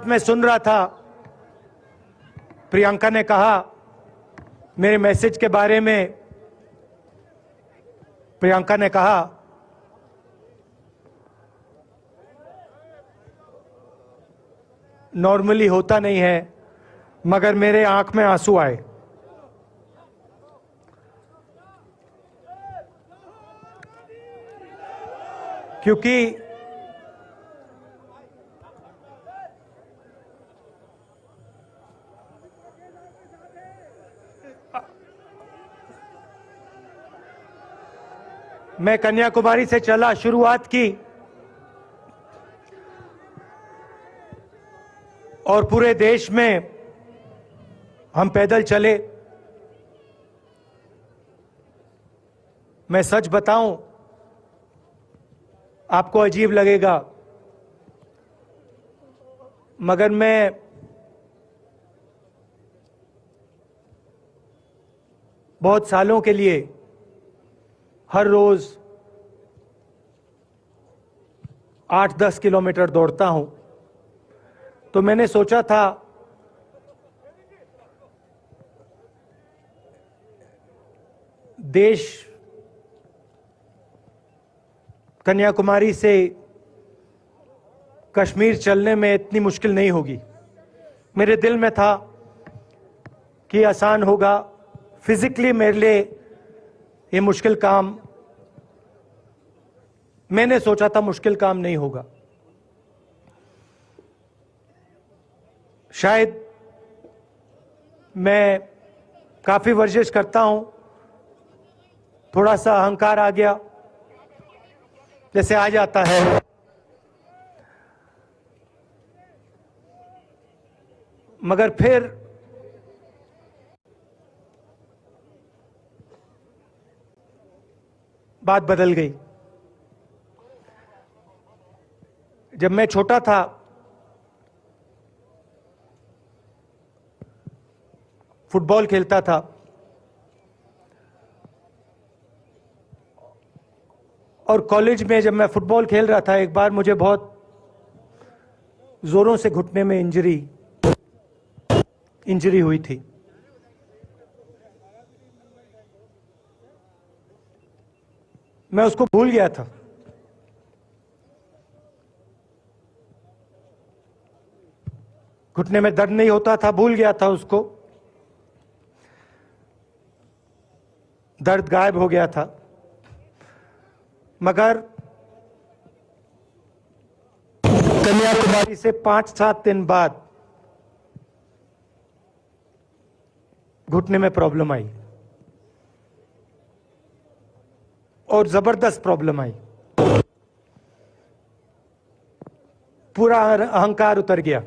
मैं सुन रहा था, प्रियंका ने कहा मेरे मैसेज के बारे में। प्रियंका ने कहा नॉर्मली होता नहीं है, मगर मेरे आंख में आंसू आए। क्योंकि मैं कन्याकुमारी से चला, शुरुआत की और पूरे देश में हम पैदल चले। मैं सच बताऊं, आपको अजीब लगेगा, मगर मैं बहुत सालों के लिए हर रोज 8-10 किलोमीटर दौड़ता हूं। तो मैंने सोचा था देश कन्याकुमारी से कश्मीर चलने में इतनी मुश्किल नहीं होगी। मेरे दिल में था कि आसान होगा, फिजिकली मेरे लिए ये मुश्किल काम, मैंने सोचा था मुश्किल काम नहीं होगा। शायद मैं काफी वर्जिश करता हूं, थोड़ा सा अहंकार आ गया, जैसे आ जाता है। मगर फिर बात बदल गई। जब मैं छोटा था, फुटबॉल खेलता था, और कॉलेज में जब मैं फुटबॉल खेल रहा था, एक बार मुझे बहुत जोरों से घुटने में इंजरी हुई थी। मैं उसको भूल गया था। घुटने में दर्द नहीं होता था, भूल गया था उसको, दर्द गायब हो गया था। मगर कन्याकुमारी से 5-7 दिन बाद घुटने में प्रॉब्लम आई, और जबरदस्त प्रॉब्लम आई। पूरा अहंकार उतर गया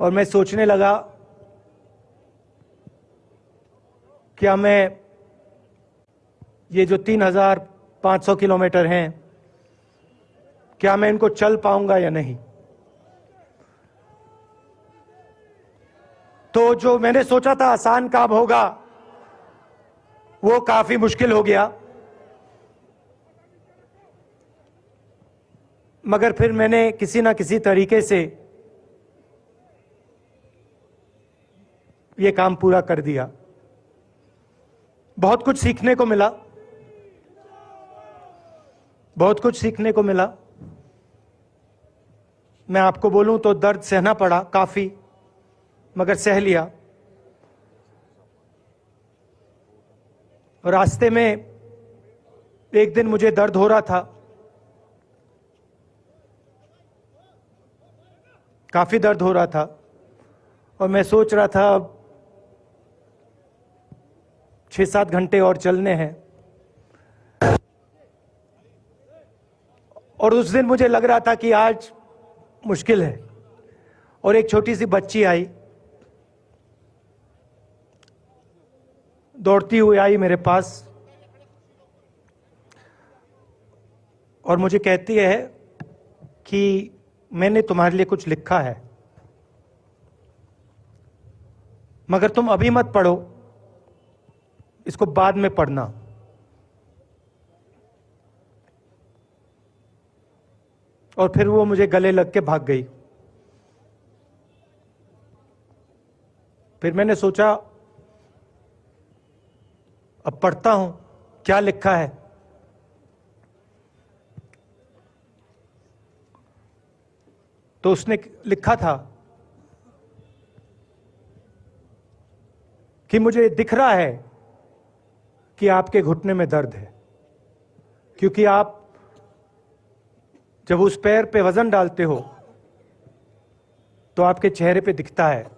और मैं सोचने लगा, क्या मैं ये जो 3,500 किलोमीटर हैं, क्या मैं इनको चल पाऊंगा या नहीं। तो जो मैंने सोचा था आसान काम होगा, वो काफी मुश्किल हो गया। मगर फिर मैंने किसी ना किसी तरीके से ये काम पूरा कर दिया। बहुत कुछ सीखने को मिला, बहुत कुछ सीखने को मिला। मैं आपको बोलूं तो दर्द सहना पड़ा काफी, मगर सह लिया। रास्ते में एक दिन मुझे दर्द हो रहा था, काफी दर्द हो रहा था, और मैं सोच रहा था अब 6-7 घंटे और चलने हैं। और उस दिन मुझे लग रहा था कि आज मुश्किल है। और एक छोटी सी बच्ची आई, दौड़ती हुई आई मेरे पास, और मुझे कहती है कि मैंने तुम्हारे लिए कुछ लिखा है, मगर तुम अभी मत पढ़ो, इसको बाद में पढ़ना। और फिर वो मुझे गले लग के भाग गई। फिर मैंने सोचा अब पढ़ता हूं क्या लिखा है। तो उसने लिखा था कि मुझे दिख रहा है कि आपके घुटने में दर्द है, क्योंकि आप जब उस पैर पे वजन डालते हो तो आपके चेहरे पे दिखता है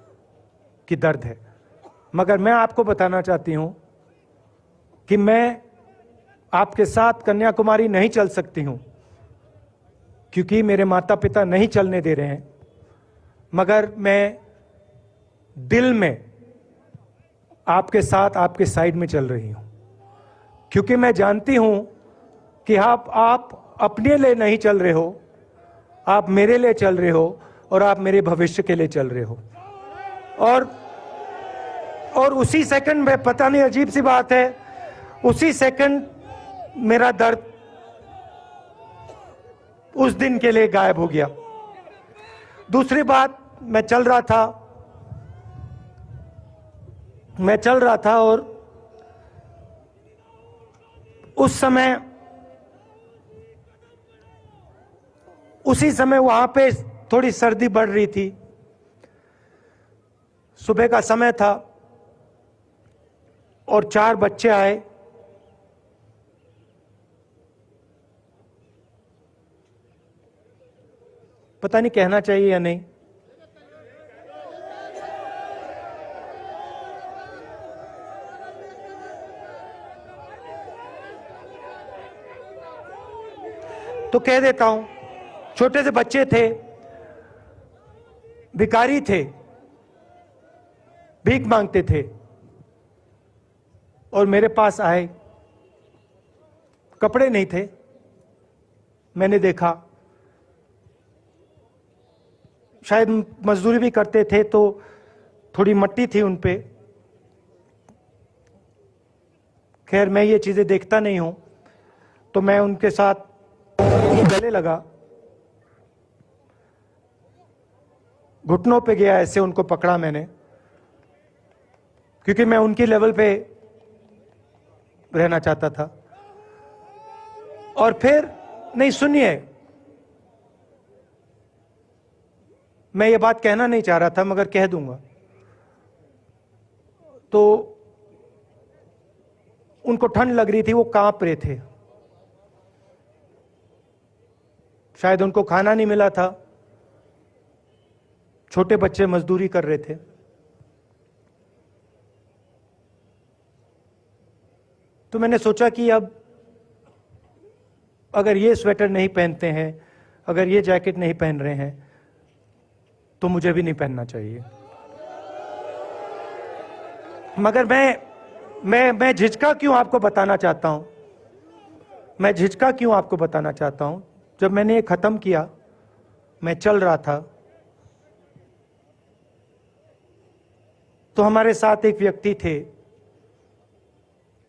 कि दर्द है। मगर मैं आपको बताना चाहती हूं कि मैं आपके साथ कन्याकुमारी नहीं चल सकती हूं, क्योंकि मेरे माता पिता नहीं चलने दे रहे हैं। मगर मैं दिल में आपके साथ, आपके साइड में चल रही हूं, क्योंकि मैं जानती हूं कि आप अपने लिए नहीं चल रहे हो, आप मेरे लिए चल रहे हो और आप मेरे भविष्य के लिए चल रहे हो। और उसी सेकंड में, पता नहीं अजीब सी बात है, उसी सेकंड मेरा दर्द उस दिन के लिए गायब हो गया। दूसरी बात, मैं चल रहा था और उसी समय वहां पे थोड़ी सर्दी बढ़ रही थी। सुबह का समय था और 4 बच्चे आए। पता नहीं कहना चाहिए या नहीं। तो कह देता हूं, छोटे से बच्चे थे, भिखारी थे, भीख मांगते थे और मेरे पास आए। कपड़े नहीं थे। मैंने देखा शायद मजदूरी भी करते थे तो थोड़ी मट्टी थी उन पे। खैर मैं ये चीजें देखता नहीं हूं, तो मैं उनके साथ गले लगा, घुटनों पे गया, ऐसे उनको पकड़ा मैंने, क्योंकि मैं उनके लेवल पे रहना चाहता था। और फिर, नहीं सुनिए, मैं ये बात कहना नहीं चाह रहा था मगर कह दूंगा। तो उनको ठंड लग रही थी, वो कांप रहे थे। शायद उनको खाना नहीं मिला था, छोटे बच्चे मजदूरी कर रहे थे। तो मैंने सोचा कि अब अगर ये स्वेटर नहीं पहनते हैं, अगर ये जैकेट नहीं पहन रहे हैं, तो मुझे भी नहीं पहनना चाहिए। मगर मैं झिझका क्यों आपको बताना चाहता हूं। मैं झिझका क्यों आपको बताना चाहता हूं। जब मैंने ये खत्म किया, मैं चल रहा था, तो हमारे साथ एक व्यक्ति थे।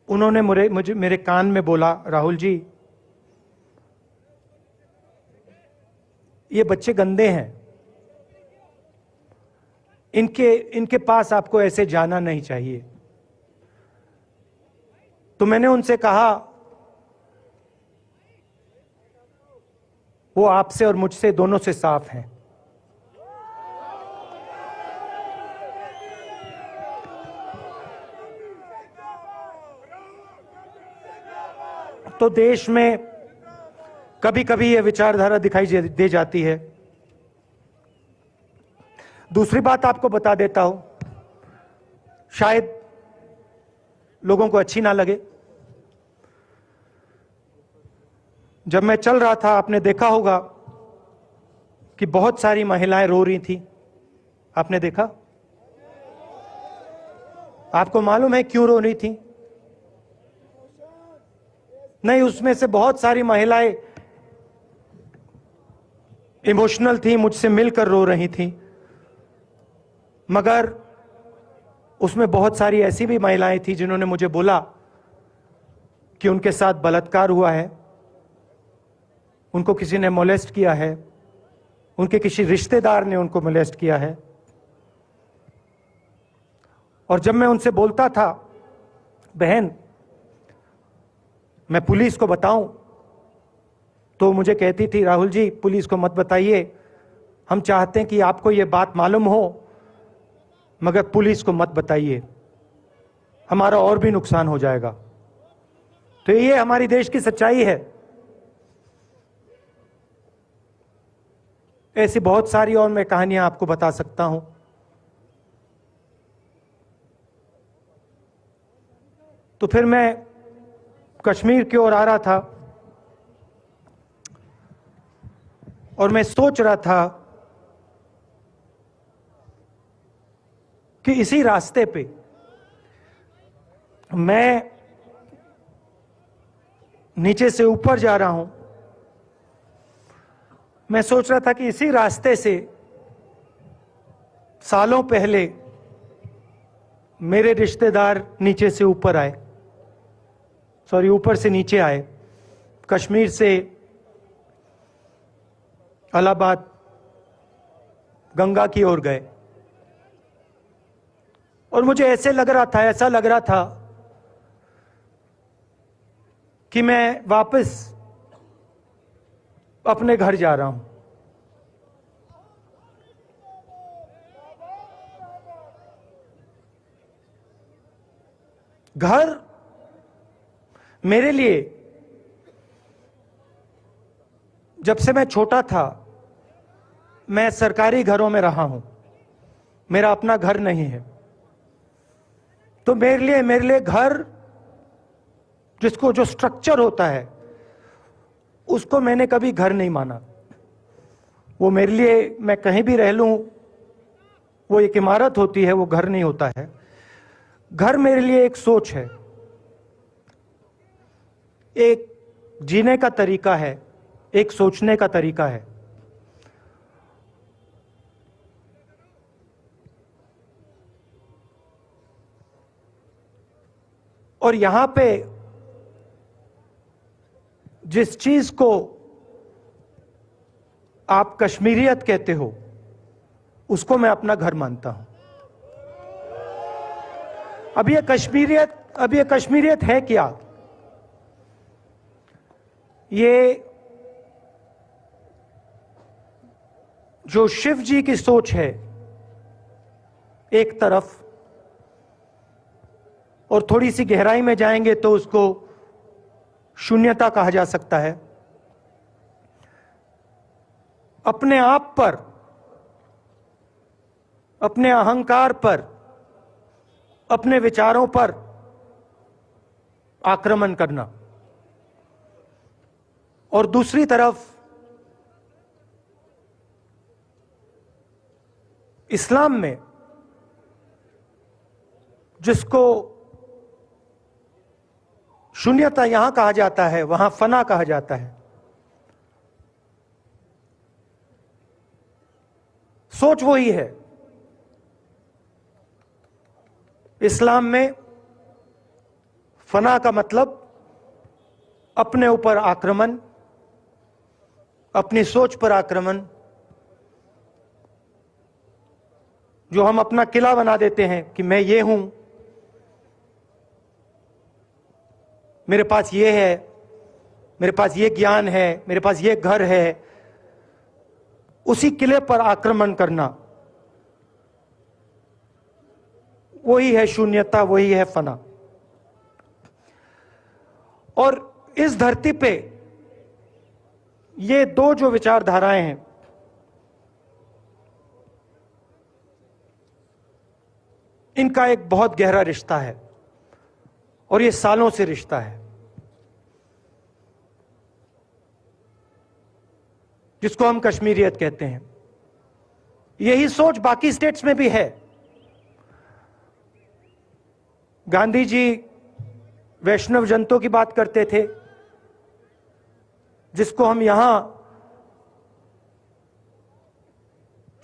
उन्होंने मेरे कान में बोला, राहुल जी, ये बच्चे गंदे हैं, इनके पास आपको ऐसे जाना नहीं चाहिए। तो मैंने उनसे कहा, वो आपसे और मुझसे दोनों से साफ हैं। तो देश में कभी कभी यह विचारधारा दिखाई दे जाती है। दूसरी बात आपको बता देता हूं, शायद लोगों को अच्छी ना लगे। जब मैं चल रहा था, आपने देखा होगा कि बहुत सारी महिलाएं रो रही थी। आपने देखा? आपको मालूम है क्यों रो रही थी? नहीं, उसमें से बहुत सारी महिलाएं इमोशनल थी, मुझसे मिलकर रो रही थी। मगर उसमें बहुत सारी ऐसी भी महिलाएं थी जिन्होंने मुझे बोला कि उनके साथ बलात्कार हुआ है, उनको किसी ने मोलेस्ट किया है, उनके किसी रिश्तेदार ने उनको मोलेस्ट किया है। और जब मैं उनसे बोलता था, बहन मैं पुलिस को बताऊं, तो मुझे कहती थी, राहुल जी पुलिस को मत बताइए, हम चाहते हैं कि आपको ये बात मालूम हो, मगर पुलिस को मत बताइए, हमारा और भी नुकसान हो जाएगा। तो ये हमारी देश की सच्चाई है। ऐसी बहुत सारी और मैं कहानियां आपको बता सकता हूं। तो फिर मैं कश्मीर की ओर आ रहा था और मैं सोच रहा था कि इसी रास्ते पे मैं नीचे से ऊपर जा रहा हूं। मैं सोच रहा था कि इसी रास्ते से सालों पहले मेरे रिश्तेदार नीचे से ऊपर आए, सॉरी ऊपर से नीचे आए, कश्मीर से इलाहाबाद गंगा की ओर गए। और मुझे ऐसा लग रहा था कि मैं वापस अपने घर जा रहा हूं। घर मेरे लिए, जब से मैं छोटा था मैं सरकारी घरों में रहा हूं, मेरा अपना घर नहीं है। तो मेरे लिए घर, जिसको जो स्ट्रक्चर होता है उसको मैंने कभी घर नहीं माना। वो मेरे लिए, मैं कहीं भी रह लूं, वो एक इमारत होती है, वो घर नहीं होता है। घर मेरे लिए एक सोच है, एक जीने का तरीका है, एक सोचने का तरीका है। और यहां पे जिस चीज को आप कश्मीरियत कहते हो, उसको मैं अपना घर मानता हूं। अब ये कश्मीरियत है क्या? ये जो शिव जी की सोच है एक तरफ, और थोड़ी सी गहराई में जाएंगे तो उसको शून्यता कहा जा सकता है। अपने आप पर, अपने अहंकार पर, अपने विचारों पर आक्रमण करना, और दूसरी तरफ इस्लाम में जिसको शून्यता यहां कहा जाता है, वहां फना कहा जाता है। सोच वही है। इस्लाम में फना का मतलब अपने ऊपर आक्रमण, अपनी सोच पर आक्रमण, जो हम अपना किला बना देते हैं कि मैं ये हूं, मेरे पास ये है, मेरे पास ये ज्ञान है, मेरे पास ये घर है, उसी किले पर आक्रमण करना, वही है शून्यता, वही है फना। और इस धरती पे ये दो जो विचारधाराएं हैं, इनका एक बहुत गहरा रिश्ता है, और ये सालों से रिश्ता है, जिसको हम कश्मीरियत कहते हैं। यही सोच बाकी स्टेट्स में भी है। गांधी जी वैष्णव जनतों की बात करते थे, जिसको हम यहां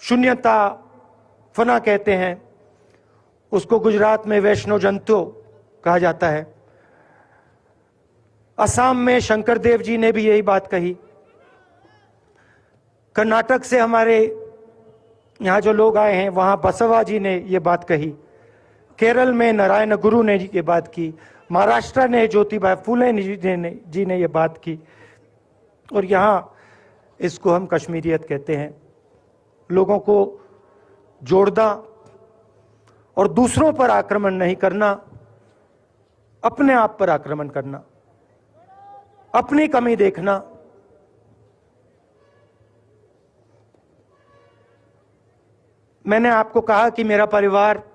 शून्यता, फना कहते हैं, उसको गुजरात में वैष्णव जनतो कहा जाता है। असम में शंकर देव जी ने भी यही बात कही। कर्नाटक से हमारे यहां जो लोग आए हैं, वहां बसवा जी ने यह बात कही। केरल में नारायण गुरु ने ये बात की, महाराष्ट्र ने ज्योतिबा फुले जी ने ये बात की, और यहाँ इसको हम कश्मीरियत कहते हैं। लोगों को जोड़ना और दूसरों पर आक्रमण नहीं करना, अपने आप पर आक्रमण करना, अपनी कमी देखना। मैंने आपको कहा कि मेरा परिवार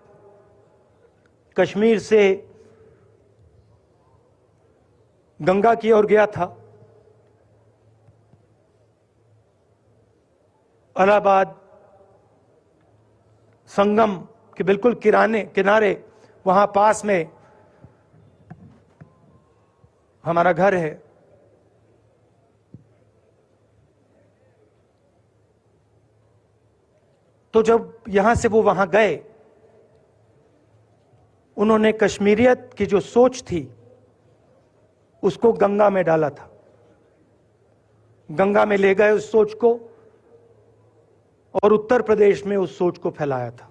कश्मीर से गंगा की ओर गया था। इलाहाबाद संगम के बिल्कुल किनारे वहां पास में हमारा घर है। तो जब यहां से वो वहां गए, उन्होंने कश्मीरियत की जो सोच थी उसको गंगा में डाला था, गंगा में ले गए उस सोच को, और उत्तर प्रदेश में उस सोच को फैलाया था,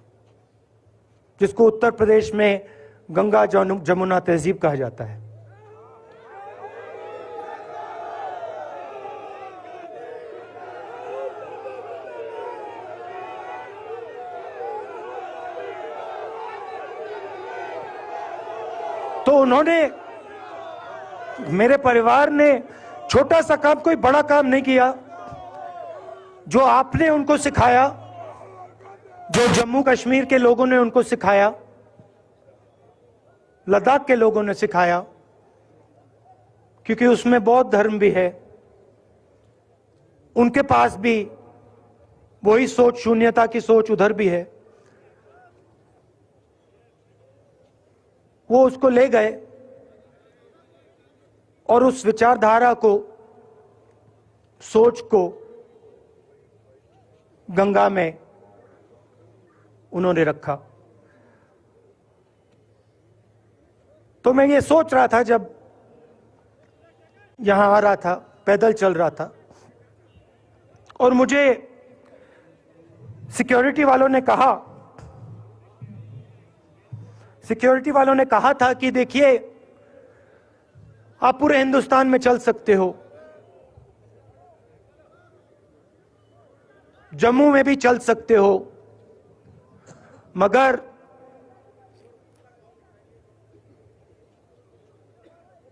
जिसको उत्तर प्रदेश में गंगा जमुना तहजीब कहा जाता है। तो उन्होंने, मेरे परिवार ने छोटा सा काम, कोई बड़ा काम नहीं किया। जो आपने उनको सिखाया, जो जम्मू कश्मीर के लोगों ने उनको सिखाया, लद्दाख के लोगों ने सिखाया, क्योंकि उसमें बौद्ध धर्म भी है, उनके पास भी वही सोच, शून्यता की सोच उधर भी है। वो उसको ले गए और उस विचारधारा को, सोच को गंगा में उन्होंने रखा। तो मैं ये सोच रहा था, जब यहां आ रहा था, पैदल चल रहा था, और मुझे सिक्योरिटी वालों ने कहा था कि देखिए, आप पूरे हिंदुस्तान में चल सकते हो, जम्मू में भी चल सकते हो, मगर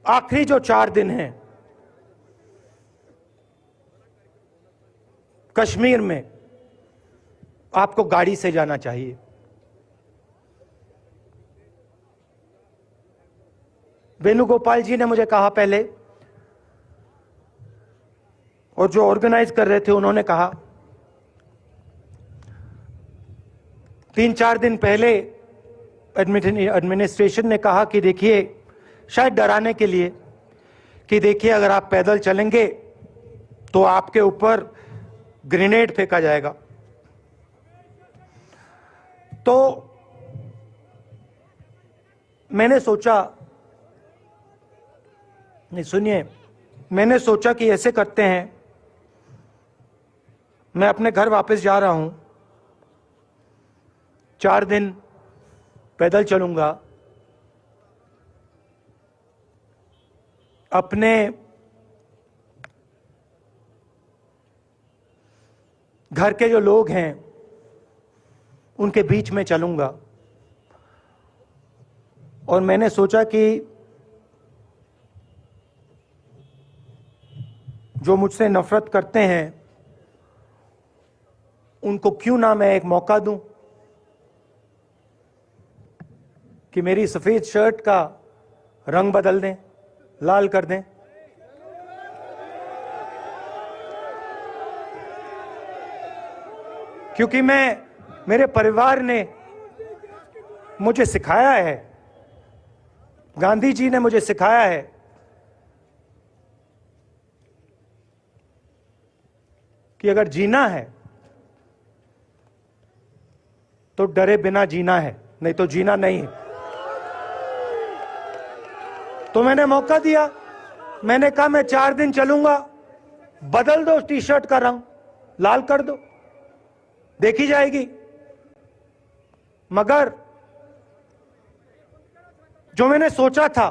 आखिरी जो 4 दिन हैं कश्मीर में, आपको गाड़ी से जाना चाहिए। वेणुगोपाल जी ने मुझे कहा पहले, और जो ऑर्गेनाइज कर रहे थे उन्होंने कहा। 3-4 दिन पहले एडमिनिस्ट्रेशन ने कहा कि देखिए, शायद डराने के लिए, कि देखिए अगर आप पैदल चलेंगे तो आपके ऊपर ग्रेनेड फेंका जाएगा। तो मैंने सोचा, नहीं सुनिए, मैंने सोचा कि ऐसे करते हैं, मैं अपने घर वापस जा रहा हूं, 4 दिन पैदल चलूंगा, अपने घर के जो लोग हैं उनके बीच में चलूंगा। और मैंने सोचा कि जो मुझसे नफरत करते हैं उनको क्यों ना मैं एक मौका दूं कि मेरी सफेद शर्ट का रंग बदल दें, लाल कर दें। क्योंकि मेरे परिवार ने मुझे सिखाया है, गांधी जी ने मुझे सिखाया है कि अगर जीना है तो डरे बिना जीना है, नहीं तो जीना नहीं है। तो मैंने मौका दिया, मैंने कहा मैं 4 दिन चलूंगा, बदल दो टी शर्ट का रंग, लाल कर दो, देखी जाएगी। मगर जो मैंने सोचा था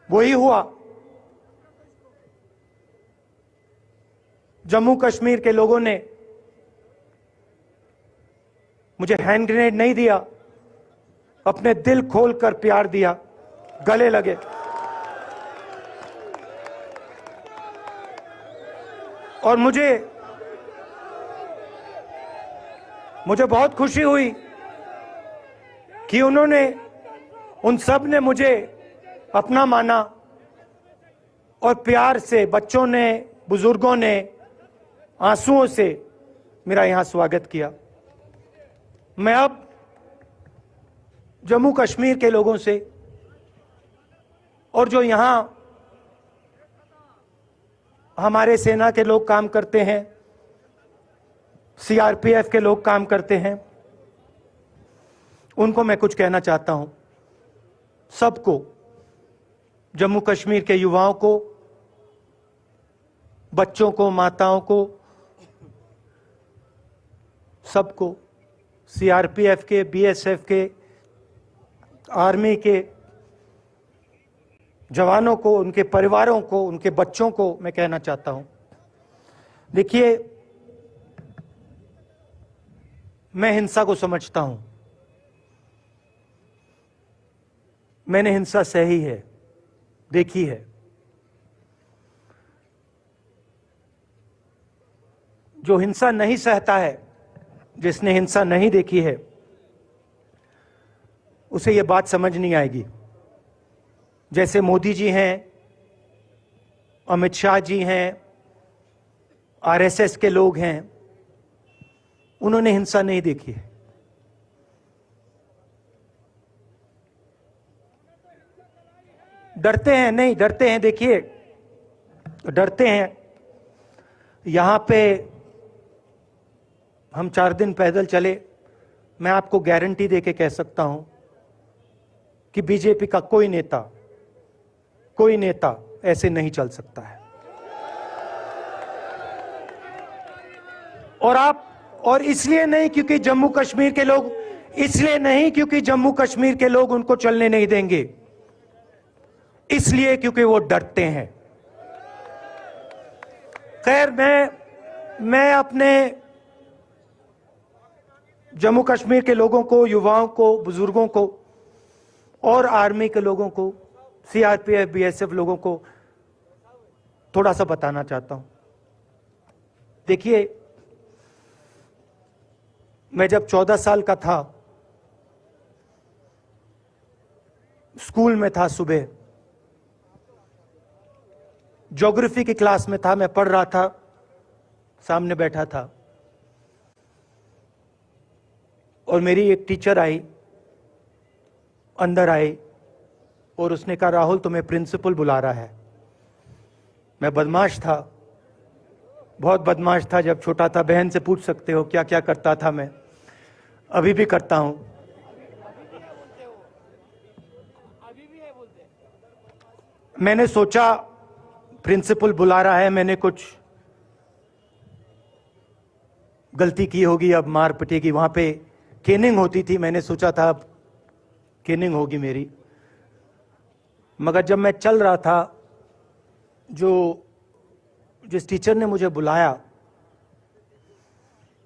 वही हुआ। जम्मू कश्मीर के लोगों ने मुझे हैंड ग्रेनेड नहीं दिया, अपने दिल खोलकर प्यार दिया, गले लगे। और मुझे बहुत खुशी हुई कि उन सब ने मुझे अपना माना और प्यार से, बच्चों ने, बुजुर्गों ने आंसुओं से मेरा यहां स्वागत किया। मैं अब जम्मू कश्मीर के लोगों से और जो यहां हमारे सेना के लोग काम करते हैं, सीआरपीएफ के लोग काम करते हैं, उनको मैं कुछ कहना चाहता हूं। सबको, जम्मू कश्मीर के युवाओं को, बच्चों को, माताओं को, सबको, सीआरपीएफ के, बीएसएफ के, आर्मी के जवानों को, उनके परिवारों को, उनके बच्चों को मैं कहना चाहता हूं, देखिए, मैं हिंसा को समझता हूं। मैंने हिंसा सही है, देखी है। जो हिंसा नहीं सहता है, जिसने हिंसा नहीं देखी है, उसे यह बात समझ नहीं आएगी। जैसे मोदी जी हैं, अमित शाह जी हैं, आरएसएस के लोग हैं, उन्होंने हिंसा नहीं देखी है। डरते हैं, नहीं डरते हैं, देखिए डरते हैं। यहां पे हम 4 दिन पैदल चले, मैं आपको गारंटी देके कह सकता हूं कि बीजेपी का कोई नेता ऐसे नहीं चल सकता है। और इसलिए नहीं क्योंकि जम्मू कश्मीर के लोग, इसलिए नहीं क्योंकि जम्मू कश्मीर के लोग उनको चलने नहीं देंगे, इसलिए क्योंकि वो डरते हैं। खैर, मैं अपने जम्मू कश्मीर के लोगों को, युवाओं को, बुजुर्गों को और आर्मी के लोगों को, सीआरपीएफ, बीएसएफ लोगों को थोड़ा सा बताना चाहता हूं। देखिए, मैं जब 14 साल का था, स्कूल में था, सुबह ज्योग्राफी की क्लास में था, मैं पढ़ रहा था, सामने बैठा था और मेरी एक टीचर आई, अंदर आई और उसने कहा, राहुल तुम्हें प्रिंसिपल बुला रहा है। मैं बदमाश था, बहुत बदमाश था जब छोटा था। बहन से पूछ सकते हो क्या क्या करता था मैं, अभी भी करता हूं। मैंने सोचा प्रिंसिपल बुला रहा है, मैंने कुछ गलती की होगी, अब मार पिटेगी। वहां पे केनिंग होती थी, मैंने सोचा था अब केनिंग होगी मेरी। मगर जब मैं चल रहा था, जिस टीचर ने मुझे बुलाया,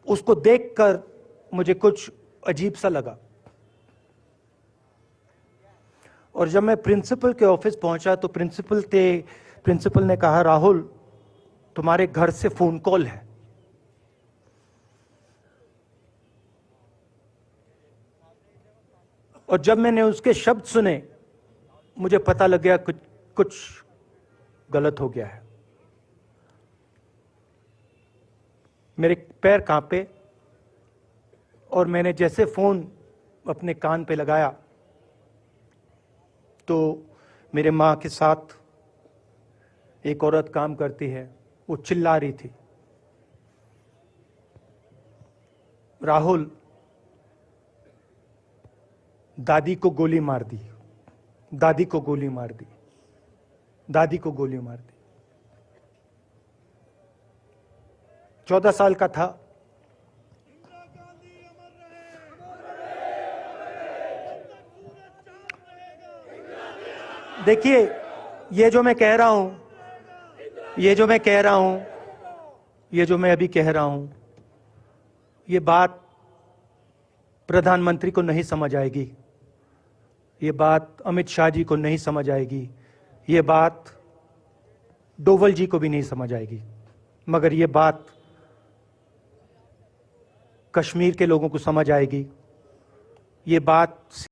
उसको देखकर मुझे कुछ अजीब सा लगा। और जब मैं प्रिंसिपल के ऑफिस पहुंचा तो प्रिंसिपल ने कहा, राहुल तुम्हारे घर से फोन कॉल है। और जब मैंने उसके शब्द सुने, मुझे पता लग गया कुछ गलत हो गया है। मेरे पैर कांपे और मैंने जैसे फोन अपने कान पे लगाया तो मेरे मां के साथ एक औरत काम करती है, वो चिल्ला रही थी, राहुल दादी को गोली मार दी, दादी को गोली मार दी, दादी को गोली मार दी। 14 साल का था। देखिए, ये जो मैं कह रहा हूं, ये जो मैं कह रहा हूं, ये जो मैं अभी कह रहा हूं, ये बात प्रधानमंत्री को नहीं समझ आएगी, ये बात अमित शाह जी को नहीं समझ आएगी, ये बात डोवल जी को भी नहीं समझ आएगी, मगर ये बात कश्मीर के लोगों को समझ आएगी। ये बात